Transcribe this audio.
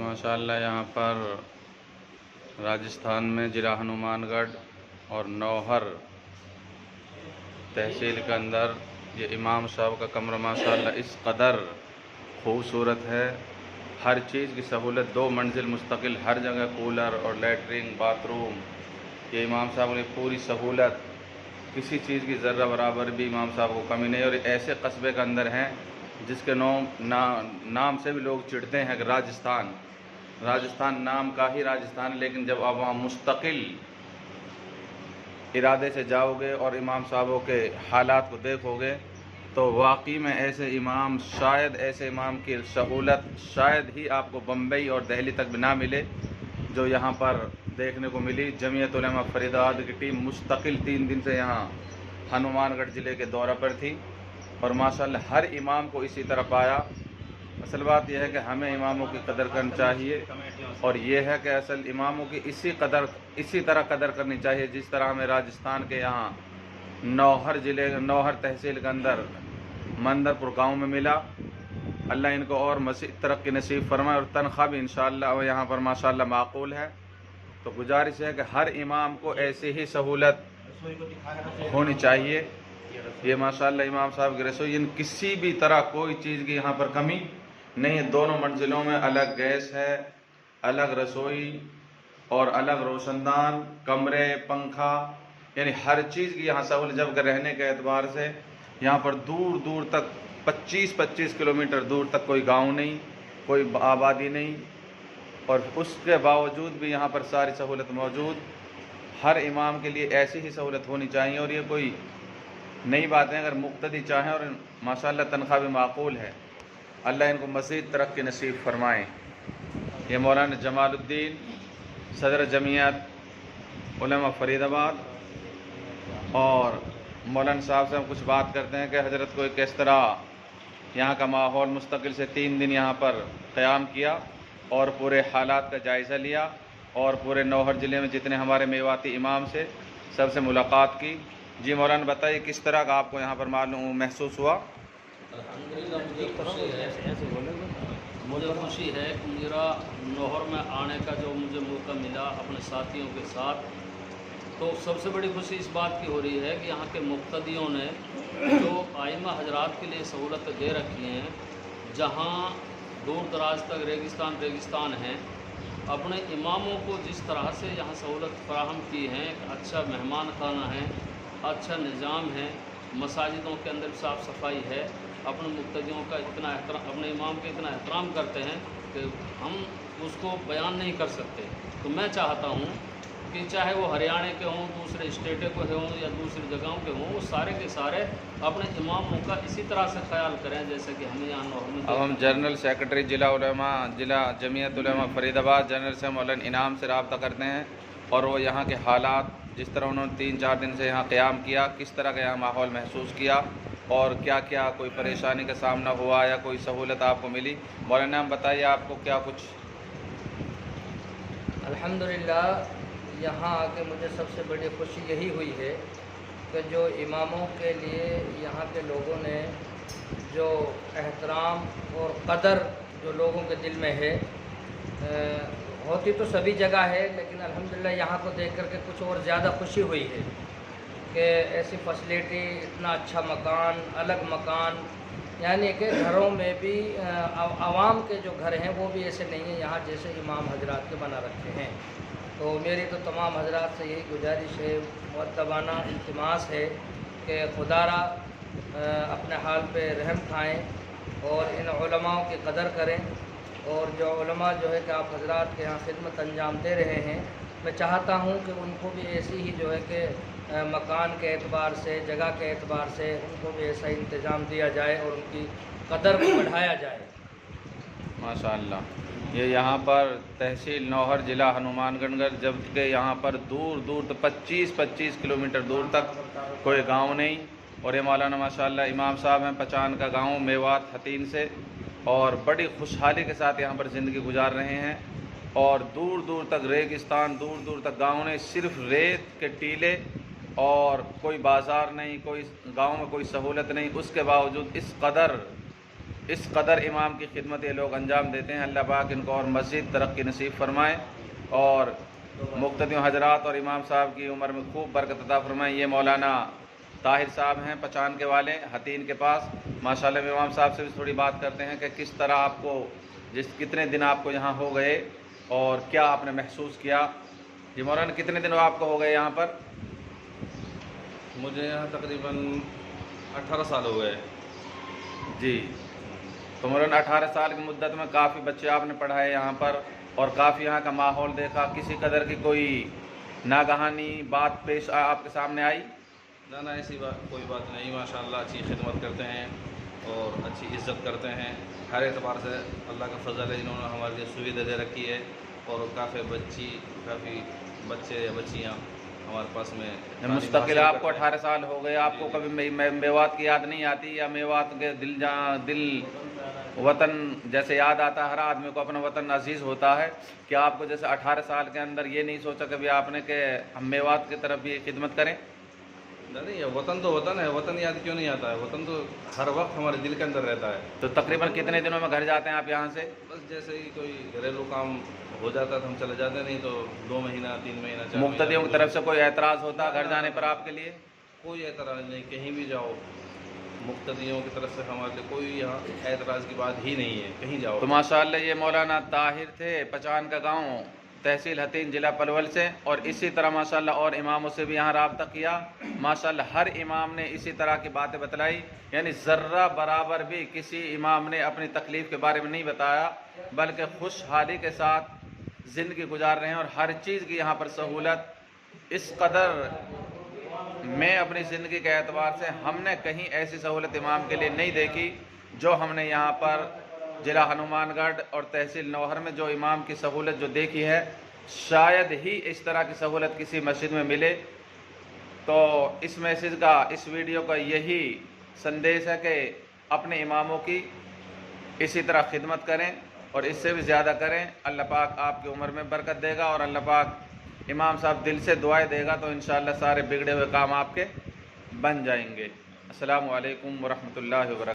माशाअल्लाह यहाँ पर राजस्थान में ज़िला हनुमानगढ़ और नौहर तहसील के अंदर ये इमाम साहब का कमरा माशाअल्लाह इस कदर खूबसूरत है। हर चीज़ की सहूलत, 2 मंजिल मुस्तकिल, हर जगह कूलर और लैट्रिन बाथरूम। ये इमाम साहब ने पूरी सहूलत, किसी चीज़ की ज़र्रा बराबर भी इमाम साहब को कमी नहीं। और ऐसे कस्बे के अंदर हैं जिसके नाम से भी लोग चिढ़ते हैं कि राजस्थान नाम का ही राजस्थान है, लेकिन जब आप वहाँ मुस्तकिल इरादे से जाओगे और इमाम साहबों के हालात को देखोगे तो वाकई में ऐसे इमाम की सहूलत शायद ही आपको बम्बई और दिल्ली तक भी ना मिले जो यहाँ पर देखने को मिली। जमीयत उलमा फरीदाबाद की टीम मुस्तकिल 3 दिन से यहाँ हनुमानगढ़ ज़िले के दौरे पर थी और माशाअल्लाह हर इमाम को इसी तरह पाया। असल बात यह है कि हमें इमामों की कदर करनी चाहिए और ये है कि असल इमामों की इसी तरह कदर करनी चाहिए जिस तरह हमें राजस्थान के यहाँ नौहर तहसील के अंदर मंदरपुर गांव में मिला। अल्लाह इनको और मज़ीद तरक्की नसीब फरमाए और तनख्वाह भी इंशाअल्लाह यहाँ पर माशाअल्लाह माकूल है। तो गुजारिश है कि हर इमाम को ऐसी ही सहूलत होनी चाहिए। ये माशाअल्लाह इमाम साहब की रसोई, किसी भी तरह कोई चीज़ की यहाँ पर कमी नहीं है। दोनों मंजिलों में अलग गैस है, अलग रसोई और अलग रोशनदान, कमरे, पंखा, यानी हर चीज़ की यहाँ सहूलत। जब रहने के एतबार से यहाँ पर दूर दूर तक 25-25 किलोमीटर दूर तक कोई गांव नहीं, कोई आबादी नहीं, और उसके बावजूद भी यहाँ पर सारी सहूलत मौजूद। हर इमाम के लिए ऐसी ही सहूलत होनी चाहिए और ये कोई नई बात है। अगर मुक्तदी चाहें और माशाअल्लाह तनख्वाह भी माकूल है, अल्लाह इनको मज़ीद तरक्की नसीब फरमाएँ। ये मौलाना जमालुद्दीन सदर जमीयत उलमा फरीदाबाद और मौलाना साहब से हम कुछ बात करते हैं कि हज़रत को किस तरह यहाँ का माहौल मुस्तकिल से 3 दिन यहाँ पर क़याम किया और पूरे हालात का जायज़ा लिया और पूरे नौहर ज़िले में जितने हमारे मेवाती इमाम से सबसे मुलाकात की। जी मौलाना बताइए किस तरह का आपको यहाँ पर मालूम महसूस हुआ? अल्हम्दुलिल्लाह मुझे खुशी है कि मेरा नौहर में आने का जो मुझे मौका मिला अपने साथियों के साथ, तो सबसे बड़ी खुशी इस बात की हो रही है कि यहाँ के मुक्तदियों ने जो आइमा हजरात के लिए सहूलत दे रखी हैं, जहाँ दूर दराज तक रेगिस्तान हैं, अपने इमामों को जिस तरह से यहाँ सहूलत फराहम की है, अच्छा मेहमान खाना है, अच्छा निज़ाम है, मसाजिदों के अंदर साफ़ सफाई है, अपने मुक्तदियों का इतना अपने इमाम के इतना एहतराम करते हैं कि हम उसको बयान नहीं कर सकते। तो मैं चाहता हूँ कि चाहे वो हरियाणा के हों, दूसरे स्टेटों के हों या दूसरी जगहों के हों, वो सारे के सारे अपने इमामों का इसी तरह से ख्याल करें जैसे कि हमें यहाँ नौहर में। अब हम जनरल सेक्रेटरी ज़िला जमीयत उलमा फरीदाबाद जनरल से मौलाना इनाम से रब्ता करते हैं और वो यहाँ के हालात, जिस तरह उन्होंने 3-4 दिन से यहाँ क़याम किया, किस तरह का यहाँ माहौल महसूस किया और क्या क्या कोई परेशानी का सामना हुआ या कोई सहूलत आपको मिली। मौलाना हम बताइए आपको क्या कुछ? अल्हम्दुलिल्लाह यहाँ आके मुझे सबसे बड़ी खुशी यही हुई है कि जो इमामों के लिए यहाँ के लोगों ने जो एहतराम और कदर जो लोगों के दिल में है, होती तो सभी जगह है, लेकिन अल्हम्दुलिल्लाह यहाँ को देख करके कुछ और ज़्यादा खुशी हुई है कि ऐसी फैसिलिटी, इतना अच्छा मकान, अलग मकान, यानी कि घरों में भी आवाम के जो घर हैं वो भी ऐसे नहीं हैं यहाँ जैसे इमाम हजरात के बना रखे हैं। तो मेरी तो तमाम हजरात से यही गुजारिश है, मुअद्दबाना इल्तिमास है कि खुदारा अपने हाल पे रहम खाएं और इन उलमाओं की कदर करें। और जो उलमा जो है कि आप हजरात के यहाँ खिदमत अंजाम दे रहे हैं, मैं चाहता हूँ कि उनको भी ऐसी ही जो है कि मकान के एतबार से, जगह के एतबार से उनको भी ऐसा इंतज़ाम दिया जाए और उनकी कदर को बढ़ाया जाए। माशाअल्लाह। ये यहाँ पर तहसील नौहर ज़िला हनुमानगढ़, जबकि यहाँ पर दूर दूर तक 25-25 किलोमीटर दूर तक कोई गांव नहीं। और ये मौलाना माशाअल्लाह इमाम साहब हैं पचान का गांव मेवात हतीन से, और बड़ी खुशहाली के साथ यहाँ पर ज़िंदगी गुजार रहे हैं। और दूर दूर तक रेगिस्तान, दूर दूर तक गाँव नहीं, सिर्फ रेत के टीले और कोई बाज़ार नहीं, कोई गांव में कोई सहूलत नहीं। उसके बावजूद इस कदर اس قدر امام کی خدمت یہ لوگ انجام دیتے ہیں۔ اللہ پاک ان کو اور مزید ترقی نصیب فرمائے اور مقتدیوں حضرات اور امام صاحب کی عمر میں خوب برکت عطا فرمائے۔ یہ مولانا طاہر صاحب ہیں پچان کے والے حتین کے پاس، ماشاءاللہ امام صاحب سے بھی تھوڑی بات کرتے ہیں کہ کس طرح آپ کو کتنے دن آپ کو یہاں ہو گئے اور کیا آپ نے محسوس کیا۔ جی مولانا کتنے دن آپ کو ہو گئے یہاں پر؟ مجھے یہاں تقریباً 18 سال ہو گئے۔ جی تو مولانا 18 سال کی مدت میں کافی بچے آپ نے پڑھائے یہاں پر اور کافی یہاں کا ماحول دیکھا، کسی قدر کی کوئی ناگہانی بات پیش آپ کے سامنے آئی؟ نہ ایسی کوئی بات نہیں، ماشاءاللہ اچھی خدمت کرتے ہیں اور اچھی عزت کرتے ہیں، ہر اعتبار سے اللہ کا فضل ہے، انہوں نے ہمارے لیے سویدھا دے رکھی ہے اور کافی بچے یا بچیاں ہمارے پاس میں مستقل آپ کو 18 سال ہو گئے، آپ کو کبھی میوات کی یاد نہیں آتی یا میوات کے دل وطن جیسے یاد آتا ہے؟ ہر آدمی کو اپنا وطن عزیز ہوتا ہے، کہ آپ کو جیسے 18 سال کے اندر یہ نہیں سوچا کبھی آپ نے کہ ہم میوات کی طرف بھی خدمت کریں؟ نہیں، وطن تو وطن ہے، وطن یاد کیوں نہیں آتا ہے؟ وطن تو ہر وقت ہمارے دل کے اندر رہتا ہے۔ تو تقریباً کتنے دنوں میں گھر جاتے ہیں آپ یہاں سے؟ بس جیسے ہی کوئی گھریلو کام ہو جاتا ہے تو ہم چلے جاتے، نہیں تو 2 مہینہ 3 مہینہ 4 مہینہ۔ مقتدیوں کی طرف سے کوئی اعتراض ہوتا گھر جانے پر آپ کے لیے؟ کوئی اعتراض نہیں، کہیں بھی جاؤ مقتدیوں کی طرف سے ہمارے لیے کوئی یہاں اعتراض کی بات ہی نہیں ہے، کہیں جاؤ۔ تو ماشاءاللہ یہ مولانا طاہر تھے پچان کا گاؤں، تحصیل حتین، ضلع پلول سے، اور اسی طرح ماشاءاللہ اور اماموں سے بھی یہاں رابطہ کیا۔ ماشاءاللہ ہر امام نے اسی طرح کی باتیں بتلائی، یعنی ذرہ برابر بھی کسی امام نے اپنی تکلیف کے بارے میں نہیں بتایا، بلکہ خوشحالی کے ساتھ زندگی گزار رہے ہیں اور ہر چیز کی یہاں پر سہولت اس قدر میں اپنی زندگی کے اعتبار سے ہم نے کہیں ایسی سہولت امام کے لیے نہیں دیکھی جو ہم نے یہاں پر ضلع ہنومان گڑھ اور تحصیل نوہر میں جو امام کی سہولت جو دیکھی ہے، شاید ہی اس طرح کی سہولت کسی مسجد میں ملے۔ تو اس میسج کا، اس ویڈیو کا یہی سندیش ہے کہ اپنے اماموں کی اسی طرح خدمت کریں اور اس سے بھی زیادہ کریں۔ اللہ پاک آپ کی عمر میں برکت دے گا اور اللہ پاک امام صاحب دل سے دعائیں دے گا تو انشاءاللہ سارے بگڑے ہوئے کام آپ کے بن جائیں گے۔ السلام علیکم ورحمۃ اللہ وبرکاتہ۔